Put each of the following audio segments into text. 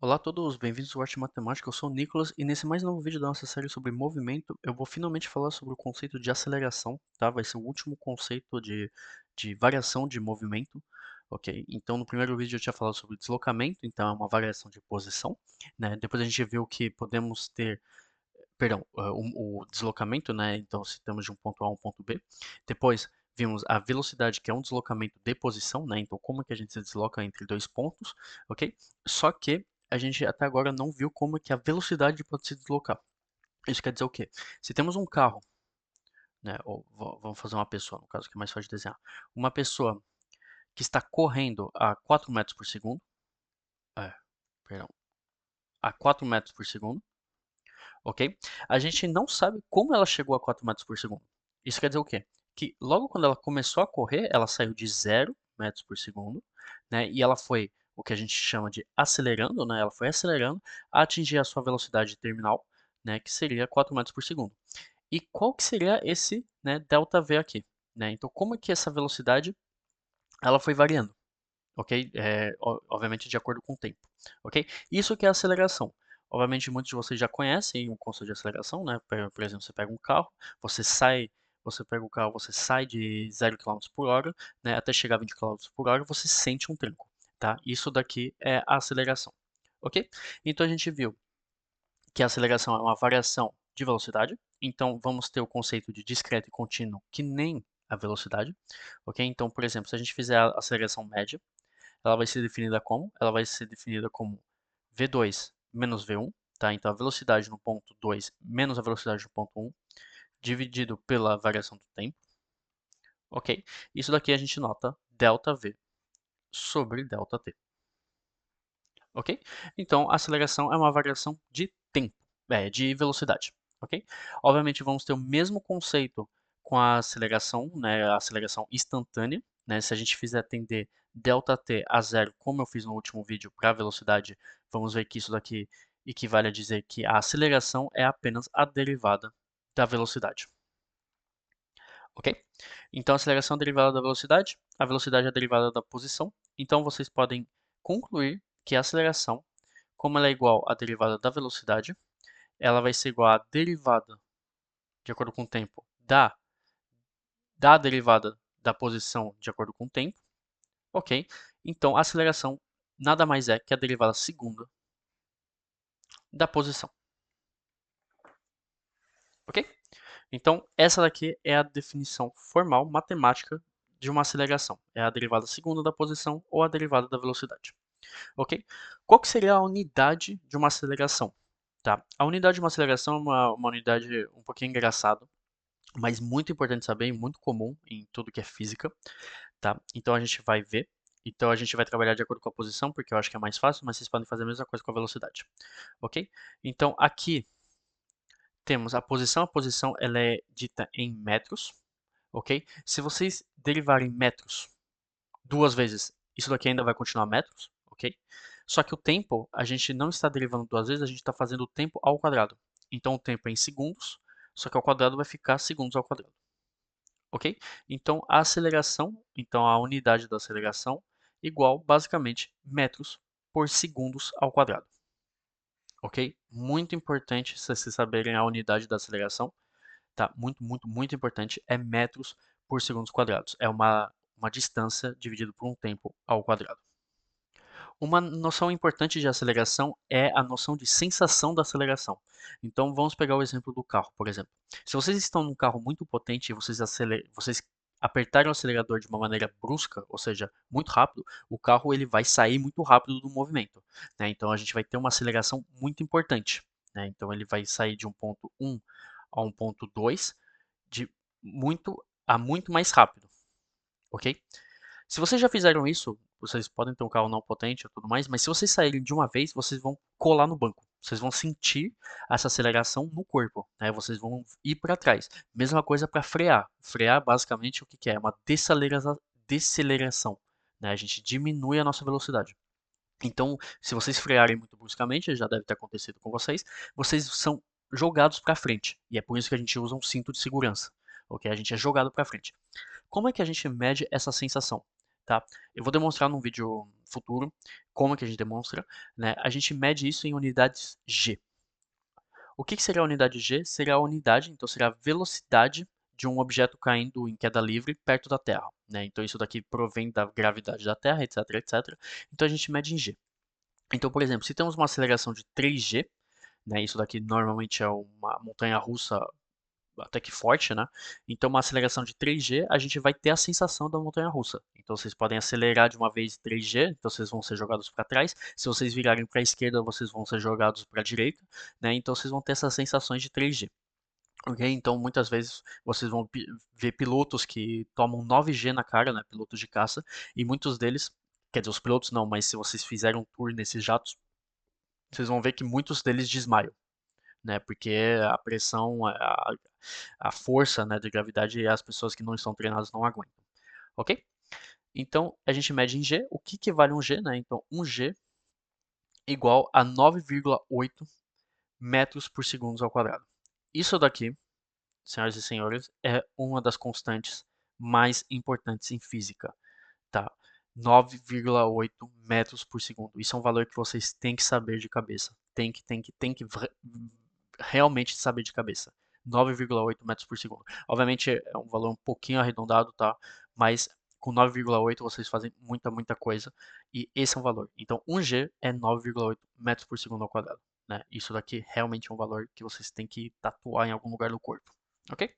Olá a todos, bem-vindos ao Arte Matemática, eu sou o Nicolas e nesse mais novo vídeo da nossa série sobre movimento eu vou finalmente falar sobre o conceito de aceleração, tá? Vai ser o último conceito de variação de movimento, ok? Então no primeiro vídeo eu tinha falado sobre deslocamento, então é uma variação de posição, né? Depois a gente viu que podemos ter, perdão, o deslocamento, né? Então se temos de um ponto A a um ponto B. Depois vimos a velocidade, que é um deslocamento de posição, né? Então como é que a gente se desloca entre dois pontos, ok? Só que a gente até agora não viu como é que a velocidade pode se deslocar. Isso quer dizer o quê? Se temos um carro, né? Ou vamos fazer uma pessoa, no caso que é mais fácil de desenhar. Uma pessoa que está correndo a 4 metros por segundo, é, perdão, a 4 metros por segundo, ok? A gente não sabe como ela chegou a 4 metros por segundo. Isso quer dizer o quê? Que logo quando ela começou a correr, ela saiu de 0 metros por segundo, né? E ela foi o que a gente chama de acelerando, né? Ela foi acelerando a atingir a sua velocidade terminal, né? Que seria 4 metros por segundo. E qual que seria esse, né, delta V aqui, né? Então, como é que essa velocidade ela foi variando? Ok? Obviamente de acordo com o tempo, ok? Isso que é aceleração. Obviamente muitos de vocês já conhecem o conceito de aceleração, né? Por exemplo, você pega um carro, você sai, você pega o carro, você sai de 0 km por hora, né, até chegar a 20 km por hora, você sente um tranco, tá? Isso daqui é a aceleração, ok? Então a gente viu que a aceleração é uma variação de velocidade, então vamos ter o conceito de discreto e contínuo que nem a velocidade, ok? Então, por exemplo, se a gente fizer a aceleração média, ela vai ser definida como? Ela vai ser definida como V2 menos V1, tá? Então a velocidade no ponto 2 menos a velocidade no ponto 1, dividido pela variação do tempo, ok? Isso daqui a gente nota ΔV sobre ΔT, ok? Então a aceleração é uma variação de tempo, de velocidade, ok? Obviamente vamos ter o mesmo conceito com a aceleração, né? A aceleração instantânea, né? Se a gente fizer tender ΔT a zero, como eu fiz no último vídeo para a velocidade, vamos ver que isso daqui equivale a dizer que a aceleração é apenas a derivada da velocidade, ok? Então a aceleração é a derivada da velocidade, a velocidade é a derivada da posição, então vocês podem concluir que a aceleração, como ela é igual à derivada da velocidade, ela vai ser igual à derivada, de acordo com o tempo, da derivada da posição de acordo com o tempo, ok? Então, a aceleração nada mais é que a derivada segunda da posição, ok? Então, essa daqui é a definição formal matemática de uma aceleração. É a derivada segunda da posição ou a derivada da velocidade, ok? Qual que seria a unidade de uma aceleração? Tá? A unidade de uma aceleração é uma unidade um pouquinho engraçada, mas muito importante saber e muito comum em tudo que é física, tá? Então a gente vai ver. Então a gente vai trabalhar de acordo com a posição, porque eu acho que é mais fácil, mas vocês podem fazer a mesma coisa com a velocidade, ok? Então aqui temos a posição ela é dita em metros, ok? Se vocês derivarem metros duas vezes, isso daqui ainda vai continuar metros, ok? Só que o tempo, a gente não está derivando duas vezes, a gente está fazendo o tempo ao quadrado. Então o tempo é em segundos, só que ao quadrado vai ficar segundos ao quadrado, ok? Então a aceleração, então a unidade da aceleração, igual basicamente metros por segundos ao quadrado, ok? Muito importante vocês saberem a unidade da aceleração, tá? Muito, muito, muito importante, é metros por segundos quadrados. É uma distância dividida por um tempo ao quadrado. Uma noção importante de aceleração é a noção de sensação da aceleração. Então vamos pegar o exemplo do carro, por exemplo. Se vocês estão num carro muito potente e vocês apertarem o acelerador de uma maneira brusca, ou seja, muito rápido, o carro ele vai sair muito rápido do movimento, né? Então a gente vai ter uma aceleração muito importante, né? Então ele vai sair de um ponto 1 a um ponto 2 de muito mais rápido, ok? Se vocês já fizeram isso, vocês podem ter um carro não potente e tudo mais, mas se vocês saírem de uma vez, vocês vão colar no banco. Vocês vão sentir essa aceleração no corpo, né? Vocês vão ir para trás. Mesma coisa para frear. Frear, basicamente, o que que é? É uma deceleração, né? A gente diminui a nossa velocidade. Então, se vocês frearem muito bruscamente, já deve ter acontecido com vocês, vocês são jogados para frente. E é por isso que a gente usa um cinto de segurança, ok? A gente é jogado para frente. Como é que a gente mede essa sensação? tá? Eu vou demonstrar num vídeo futuro como é que a gente demonstra, né? A gente mede isso em unidades G. O que seria a unidade G? Seria a unidade, então seria a velocidade de um objeto caindo em queda livre perto da Terra, né? Então isso daqui provém da gravidade da Terra, etc, etc. Então a gente mede em G. Então, por exemplo, se temos uma aceleração de 3G, né? Isso daqui normalmente é uma montanha-russa até que forte, né? Então, uma aceleração de 3G, a gente vai ter a sensação da montanha-russa. Então, vocês podem acelerar de uma vez 3G, então vocês vão ser jogados para trás. Se vocês virarem para a esquerda, vocês vão ser jogados para a direita, né? Então, vocês vão ter essas sensações de 3G. Ok? Então, muitas vezes vocês vão ver pilotos que tomam 9G na cara, né? Pilotos de caça, e muitos deles, quer dizer, os pilotos não, mas se vocês fizerem um tour nesses jatos, vocês vão ver que muitos deles desmaiam, né? Porque a pressão, a força, né, de gravidade as pessoas que não estão treinadas não aguentam, ok? Então a gente mede em G. O que vale um G, né? Então 1G igual a 9,8 metros por segundo ao quadrado. Isso daqui, senhoras e senhores, é uma das constantes mais importantes em física, tá? 9,8 metros por segundo. Isso é um valor que vocês têm que saber de cabeça. Tem que realmente saber de cabeça. 9,8 metros por segundo. Obviamente é um valor um pouquinho arredondado, tá? Mas com 9,8 vocês fazem muita coisa. E esse é um valor. Então 1G é 9,8 metros por segundo ao quadrado, né? Isso daqui realmente é um valor que vocês têm que tatuar em algum lugar do corpo, ok?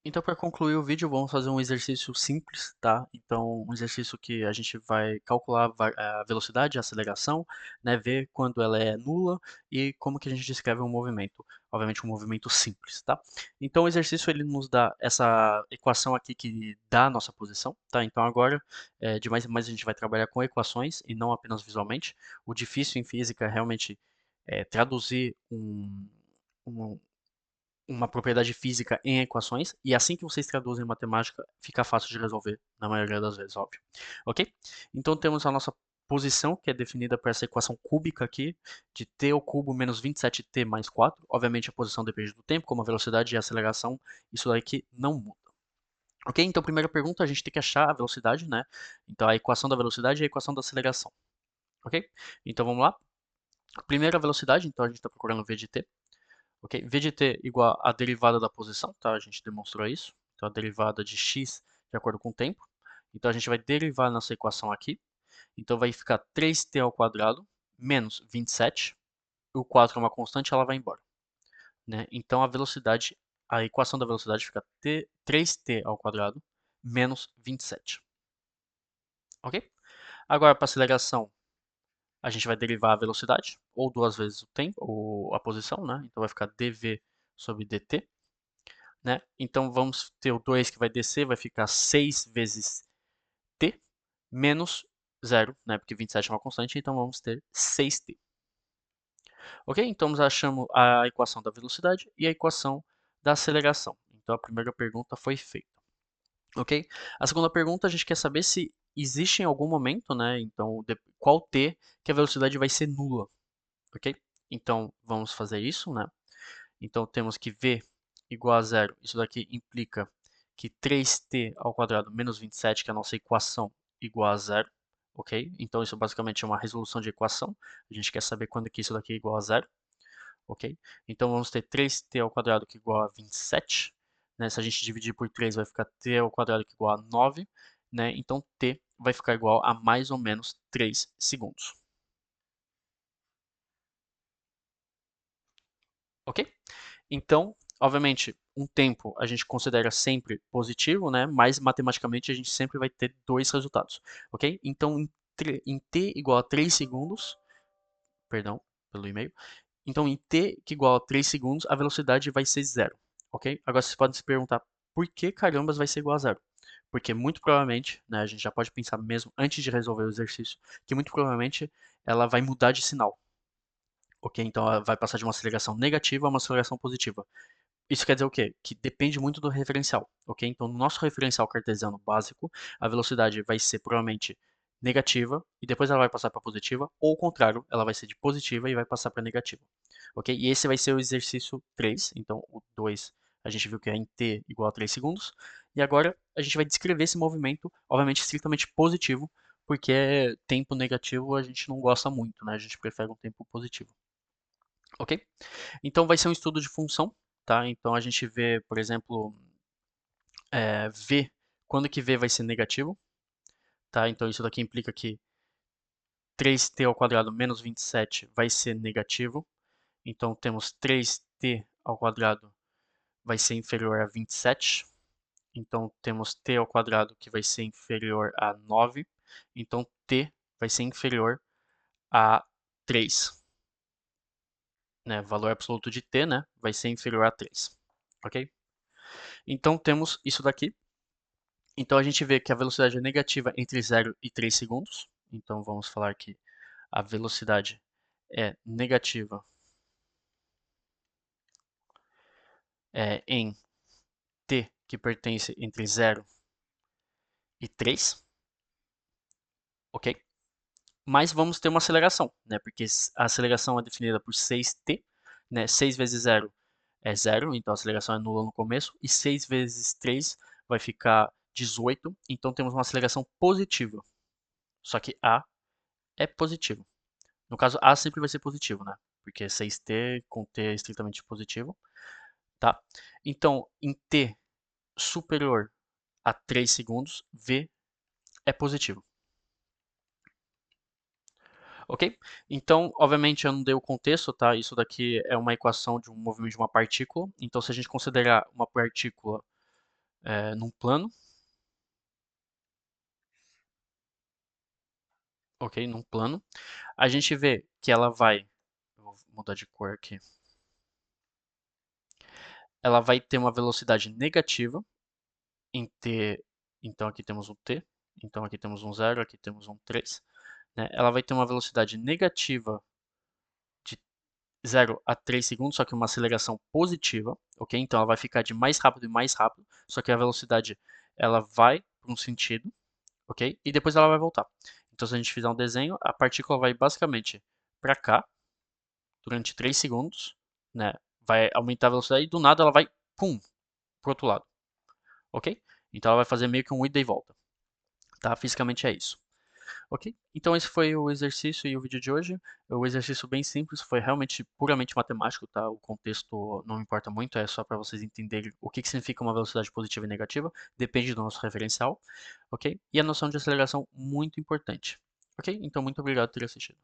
Então, para concluir o vídeo, vamos fazer um exercício simples, tá? Então, um exercício que a gente vai calcular a velocidade, a aceleração, né? Ver quando ela é nula e como que a gente descreve um movimento. Obviamente, um movimento simples, tá? Então, o exercício ele nos dá essa equação aqui que dá a nossa posição, tá? Então, agora, de mais em mais a gente vai trabalhar com equações e não apenas visualmente. O difícil em física é realmente traduzir um, uma propriedade física em equações, e assim que vocês traduzem em matemática, fica fácil de resolver, na maioria das vezes, óbvio. Ok? Então temos a nossa posição, que é definida por essa equação cúbica aqui, de t ao cubo menos 27t mais 4. Obviamente a posição depende do tempo, como a velocidade e a aceleração, isso daqui não muda. Ok? Então, primeira pergunta, a gente tem que achar a velocidade, né? Então, a equação da velocidade e a equação da aceleração. Ok? Então, vamos lá. Primeira velocidade, então a gente está procurando v de t. Ok? V de t igual à derivada da posição, tá? A gente demonstrou isso. Então, a derivada de x de acordo com o tempo. Então, a gente vai derivar nossa equação aqui. Então, vai ficar 3t ao quadrado menos 27. O 4 é uma constante, ela vai embora, né? Então, a equação da velocidade fica 3t ao quadrado menos 27. Ok? Agora, para aceleração, a gente vai derivar a velocidade, ou duas vezes o tempo, ou a posição, né? Então, vai ficar dv sobre dt. Né? Então vamos ter o 2 que vai descer, vai ficar 6 vezes t menos 0, né? Porque 27 é uma constante, então vamos ter 6t. Ok? Então nós achamos a equação da velocidade e a equação da aceleração. Então a primeira pergunta foi feita. Ok? A segunda pergunta a gente quer saber se existe em algum momento, né? Então qual t que a velocidade vai ser nula. Ok? Então vamos fazer isso, né? Então temos que v igual a zero. Isso daqui implica que 3t ao quadrado menos 27, que é a nossa equação, igual a zero. Ok? Então isso basicamente é uma resolução de equação. A gente quer saber quando que isso daqui é igual a zero. Ok? Então vamos ter 3t ao quadrado que é igual a 27. Né? Se a gente dividir por 3 vai ficar t ao quadrado que é igual a 9. Né? Então t vai ficar igual a mais ou menos 3 segundos. Ok? Então, obviamente, um tempo a gente considera sempre positivo, né? Mas matematicamente a gente sempre vai ter dois resultados, ok? Então, em t igual a 3 segundos, perdão pelo e-mail, então em t que igual a 3 segundos, a velocidade vai ser zero, ok? Agora vocês podem se perguntar, por que carambas vai ser igual a zero? Porque muito provavelmente, né, a gente já pode pensar mesmo antes de resolver o exercício, que muito provavelmente ela vai mudar de sinal, ok? Então ela vai passar de uma aceleração negativa a uma aceleração positiva. Isso quer dizer o quê? Que depende muito do referencial, ok? Então, no nosso referencial cartesiano básico, a velocidade vai ser provavelmente negativa e depois ela vai passar para positiva, ou o contrário, ela vai ser de positiva e vai passar para negativa, ok? E esse vai ser o exercício 3, então o 2 A gente viu que é em t igual a 3 segundos. E agora a gente vai descrever esse movimento, obviamente estritamente positivo, porque tempo negativo a gente não gosta muito, né? A gente prefere um tempo positivo. Ok? Então vai ser um estudo de função, tá? Então a gente vê, por exemplo, V, quando que V vai ser negativo, tá? Então isso daqui implica que 3t ao quadrado menos 27 vai ser negativo. Então temos 3t ao quadrado vai ser inferior a 27. Então temos t ao quadrado que vai ser inferior a 9. Então t vai ser inferior a 3. Né? Valor absoluto de t, né? Vai ser inferior a 3. Ok? Então temos isso daqui. Então a gente vê que a velocidade é negativa entre 0 e 3 segundos. Então vamos falar que a velocidade é negativa em t que pertence entre 0 e 3, ok? Mas vamos ter uma aceleração, né? Porque a aceleração é definida por 6t, né? 6 vezes 0 é 0, então a aceleração é nula no começo, e 6 vezes 3 vai ficar 18, então temos uma aceleração positiva. Só que A é positivo. No caso, A sempre vai ser positivo, né? Porque 6t com t é estritamente positivo, tá? Então, em t superior a 3 segundos, V é positivo. Ok? Então, obviamente, eu não dei o contexto, tá? Isso daqui é uma equação de um movimento de uma partícula. Então, se a gente considerar uma partícula num plano, ok? Num plano, a gente vê que ela vai, vou mudar de cor aqui, ela vai ter uma velocidade negativa em t, então aqui temos um t, então aqui temos um 0, aqui temos um 3, né? Ela vai ter uma velocidade negativa de 0 a 3 segundos, só que uma aceleração positiva, ok? Então ela vai ficar de mais rápido e mais rápido, só que a velocidade ela vai para um sentido, ok? E depois ela vai voltar. Então se a gente fizer um desenho, a partícula vai basicamente para cá durante 3 segundos, né? Vai aumentar a velocidade e do nada ela vai, pum, pro outro lado, ok? Então ela vai fazer meio que um ida e volta, tá? Fisicamente é isso. Ok? Então esse foi o exercício e o vídeo de hoje. O exercício bem simples, foi realmente puramente matemático, tá? O contexto não importa muito, é só para vocês entenderem o que significa uma velocidade positiva e negativa, depende do nosso referencial, ok? E a noção de aceleração muito importante, ok? Então muito obrigado por ter assistido.